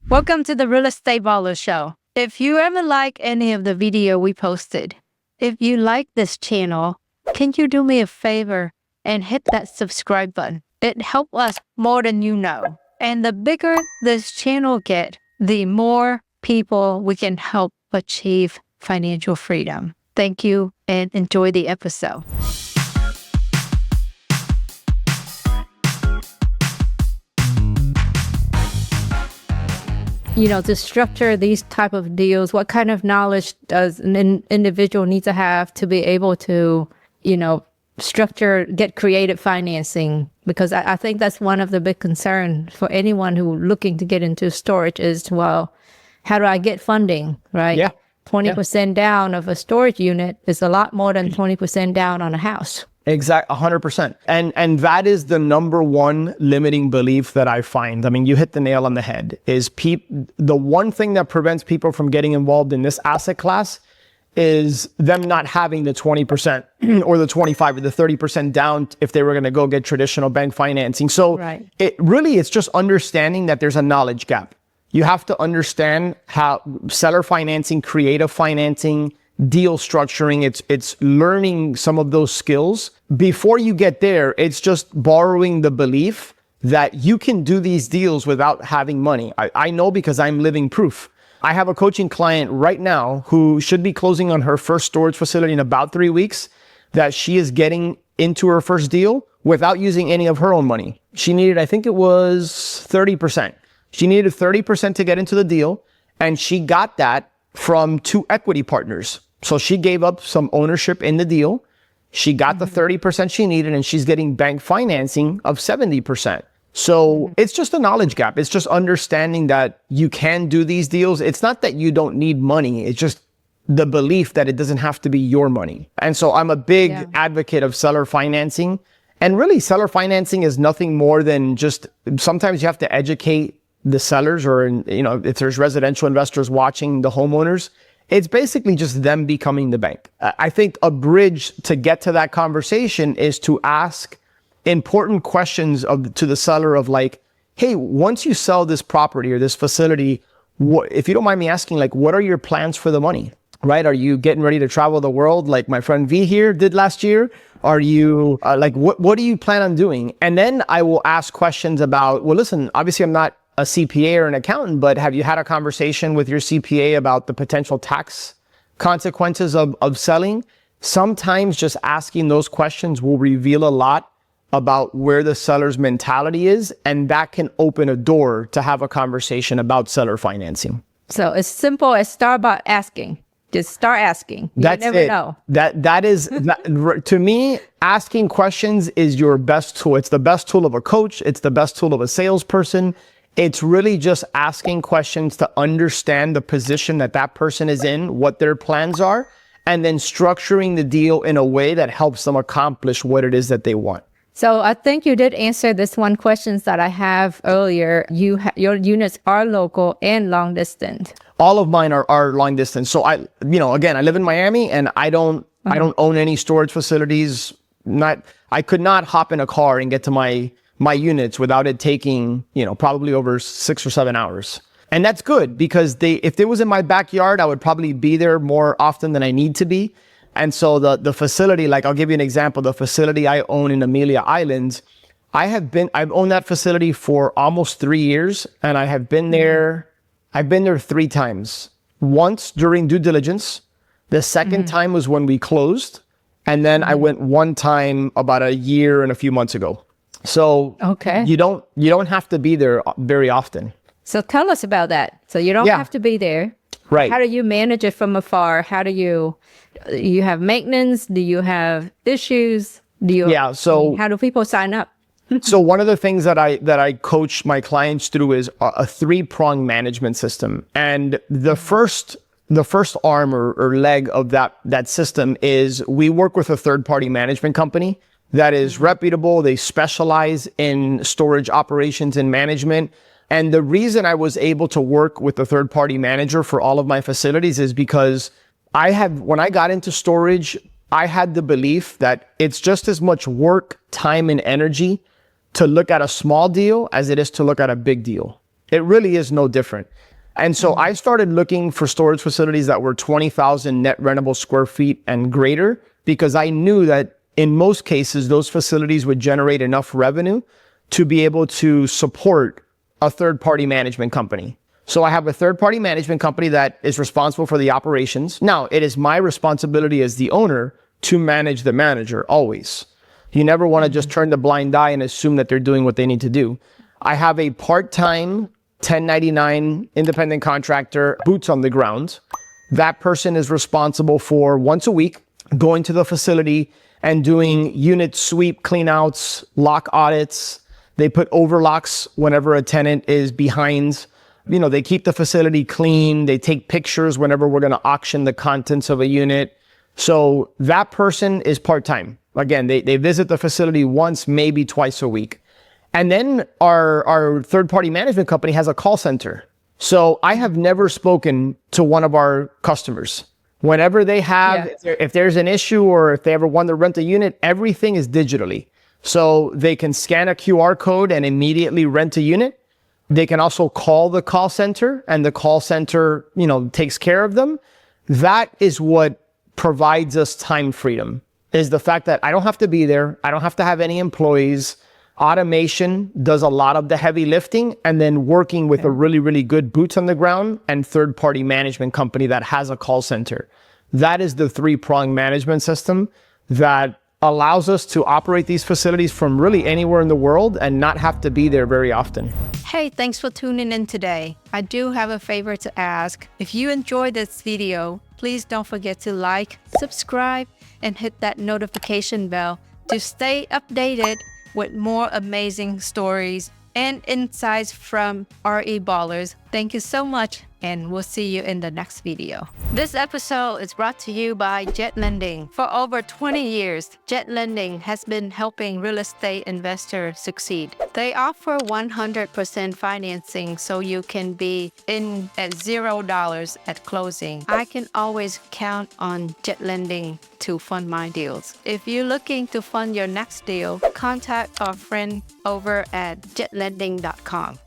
Welcome to the Real Estate Baller Show. If you ever like any of the video we posted, if you like this channel, can you do me a favor and hit that subscribe button? It helps us more than you know. And the bigger this channel gets, the more people we can help achieve financial freedom. Thank you and enjoy the episode. To structure these type of deals, what kind of knowledge does an individual need to have to be able to, get creative financing? Because I think that's one of the big concerns for anyone who looking to get into storage is, well, how do I get funding, right? Yeah. 20% down of a storage unit is a lot more than 20% down on a house. Exactly, 100%. And that is the number one limiting belief that I find. I mean, you hit the nail on the head, is the one thing that prevents people from getting involved in this asset class is them not having the 20% or the 25 or the 30% down if they were going to go get traditional bank financing. So it's just understanding that there's a knowledge gap. You have to understand how seller financing, creative financing, deal structuring, it's learning some of those skills. Before you get there, it's just borrowing the belief that you can do these deals without having money. I know because I'm living proof. I have a coaching client right now who should be closing on her first storage facility in about 3 weeks, that she is getting into her first deal without using any of her own money. She needed, I think it was 30%. She needed 30% to get into the deal, and she got that from 2 equity partners. So she gave up some ownership in the deal. She got the 30% she needed, and she's getting bank financing of 70%. So it's just a knowledge gap. It's just understanding that you can do these deals. It's not that you don't need money. It's just the belief that it doesn't have to be your money. And so I'm a big advocate of seller financing. And really, seller financing is nothing more than just, sometimes you have to educate the sellers, or, if there's residential investors watching, the homeowners. It's basically just them becoming the bank. I think a bridge to get to that conversation is to ask important questions to the seller of like, hey, once you sell this property or this facility, if you don't mind me asking, like, what are your plans for the money, right? Are you getting ready to travel the world like my friend V here did last year? Are you what do you plan on doing? And then I will ask questions about, well, listen, obviously I'm not a CPA or an accountant, but have you had a conversation with your CPA about the potential tax consequences of selling? Sometimes just asking those questions will reveal a lot about where the seller's mentality is, and that can open a door to have a conversation about seller financing. So it's simple as start by asking. Just start asking. That's never it. know. That is, to me, asking questions is your best tool. It's the best tool of a coach. It's the best tool of a salesperson. It's really just asking questions to understand the position that person is in, what their plans are, and then structuring the deal in a way that helps them accomplish what it is that they want. So I think you did answer this one question that I have earlier. Your units are local and long distance. All of mine are long distance. So I live in Miami, and I don't own any storage facilities. I could not hop in a car and get to my units without it taking, probably over 6 or 7 hours. And that's good, because if it was in my backyard, I would probably be there more often than I need to be. And so the facility, like, I'll give you an example. The facility I own in Amelia Island, I've owned that facility for almost 3 years, and I've been there 3 times. Once during due diligence. The second time was when we closed. And then I went one time about a year and a few months ago. So you don't have to be there very often. So tell us about that. So you don't have to be there. Right. How do you manage it from afar? How do you have maintenance? Do you have issues? How do people sign up? So one of the things that I coach my clients through is a 3-prong management system. And the first arm or leg of that system is we work with a third-party management company that is reputable. They specialize in storage operations and management. And the reason I was able to work with a third-party manager for all of my facilities is because when I got into storage, I had the belief that it's just as much work, time, and energy to look at a small deal as it is to look at a big deal. It really is no different. And so I started looking for storage facilities that were 20,000 net rentable square feet and greater, because I knew that in most cases, those facilities would generate enough revenue to be able to support a third-party management company. So I have a third-party management company that is responsible for the operations. Now, it is my responsibility as the owner to manage the manager always. You never want to just turn the blind eye and assume that they're doing what they need to do. I have a part-time 1099 independent contractor, boots on the ground. That person is responsible for once a week going to the facility and doing unit sweep cleanouts, lock audits. They put overlocks whenever a tenant is behind. You know, they keep the facility clean. They take pictures whenever we're going to auction the contents of a unit. So that person is part-time. Again, they visit the facility once, maybe twice a week. And then our third-party management company has a call center. So I have never spoken to one of our customers. Whenever they have, if there's an issue or if they ever want to rent a unit, everything is digitally. So they can scan a QR code and immediately rent a unit. They can also call the call center and the call center, you know, takes care of them. That is what provides us time freedom, is the fact that I don't have to be there. I don't have to have any employees. Automation does a lot of the heavy lifting, and then working with a really, really good boots on the ground and third-party management company that has a call center. That is the three-pronged management system that allows us to operate these facilities from really anywhere in the world and not have to be there very often. Hey, thanks for tuning in today. I do have a favor to ask. If you enjoyed this video, please don't forget to like, subscribe, and hit that notification bell to stay updated with more amazing stories and insights from REBallers. Thank you so much, and we'll see you in the next video. This episode is brought to you by Jet Lending. For over 20 years, Jet Lending has been helping real estate investors succeed. They offer 100% financing so you can be in at $0 at closing. I can always count on Jet Lending to fund my deals. If you're looking to fund your next deal, contact our friend over at jetlending.com.